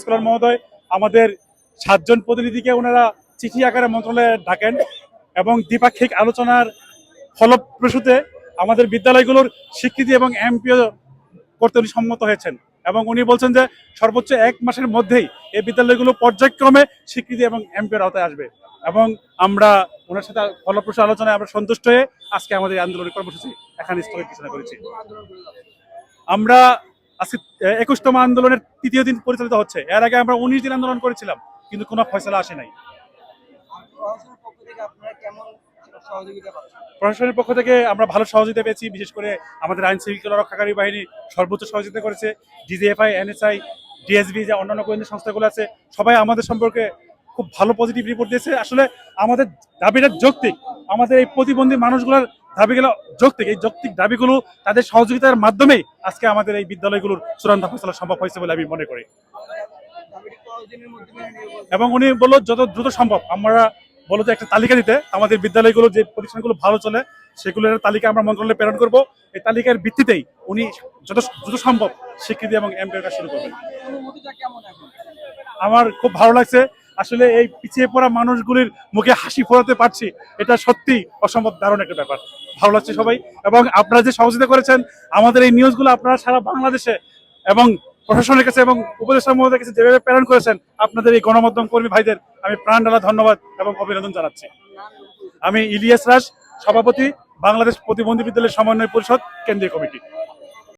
Scholar মহোদয় আমাদের 7 জন প্রতিনিধিকে ওনারা চিঠি আকারে মন্ত্রণালয়ে ডাকেন এবং দ্বিপাক্ষিক আলোচনার ফলপ্রসূতে আমাদের বিদ্যালয়গুলোর স্বীকৃতি এবং এমপিও করতে উনি সম্মত হয়েছেন এবং উনি বলছেন যে সর্বোচ্চ 1 মাসের মধ্যেই এই বিদ্যালয়গুলো পর্যায়ক্রমে স্বীকৃতি এবং এমপিওর আওতায় আসবে এবং আমরা ওনার সাথে ফলপ্রসূ আলোচনায় আমরা সন্তুষ্ট হয়ে আজকে আমাদের আন্দোলনের কর্মসূচি এখানে স্থগিত ঘোষণা করেছি। আমরা আজকে 21তম আন্দোলনের 3য় দিন পরিচালিত হচ্ছে। এর আগে আমরা 19 দিন আন্দোলন করেছিলাম, কিন্তু কোনো ফয়সালা আসে নাই। প্রশাসনের পক্ষ থেকে আমরা ভালো সহযোগিতা পেয়েছি, বিশেষ করে আমাদের আইন শৃঙ্খলা রক্ষাকারী বাহিনী সর্বোচ্চ সহযোগিতা করেছে। ডিজিএফআই, এনএসআই, ডিএসবি, যে অন্যান্য গোয়েন্দা সংস্থাগুলো আছে, সবাই আমাদের সম্পর্কে খুব ভালো পজিটিভ রিপোর্ট দিয়েছে। আসলে আমাদের দাবিটা যৌক্তিক, আমাদের এই প্রতিবন্ধী মানুষগুলোর দাবিগুলো যৌক্তিক। এই যৌক্তিক দাবিগুলো তাদের সহযোগিতার মাধ্যমেই আজকে আমাদের এই বিদ্যালয়গুলোর চূড়ান্ত ফয়সালা সম্ভব হয়েছে বলে আমি মনে করি। এবং উনি বললো যত দ্রুত সম্ভব। আমরা বলো যে একটা তালিকা দিতে, আমাদের বিদ্যালয়গুলো যে প্রতিষ্ঠানগুলো ভালো চলে সেগুলোর তালিকা আমরা মন্ত্রণালয়ে প্রেরণ করব। এই তালিকার ভিত্তিতেই উনি যত দ্রুত সম্ভব স্বীকৃতি এবং এমপিওর কাজ শুরু করবেন। আমার খুব ভালো লাগছে। আসলে এই পিছিয়ে পড়া মানুষগুলির মুখে হাসি ফোটাতে পারছি, এটা সত্যি অসম্ভব দারুণ একটা ব্যাপার। ভালো লাগছে সবাই। এবং আপনারা যে সহযোগিতা করেছেন, আমাদের এই নিউজগুলো আপনারা সারা বাংলাদেশে এবং প্রশাসনের কাছে এবং উপদেষ্টা মহোদয়ের কাছে যেভাবে প্রেরণ করেছেন, আপনাদের এই গণমাধ্যম কর্মী ভাইদের আমি প্রাণ ঢালা ধন্যবাদ এবং অভিনন্দন জানাচ্ছি। আমি ইলিয়াস রাজ, সভাপতি, বাংলাদেশ প্রতিবন্ধী বিদ্যালয় সমন্বয় পরিষদ কেন্দ্রীয় কমিটি।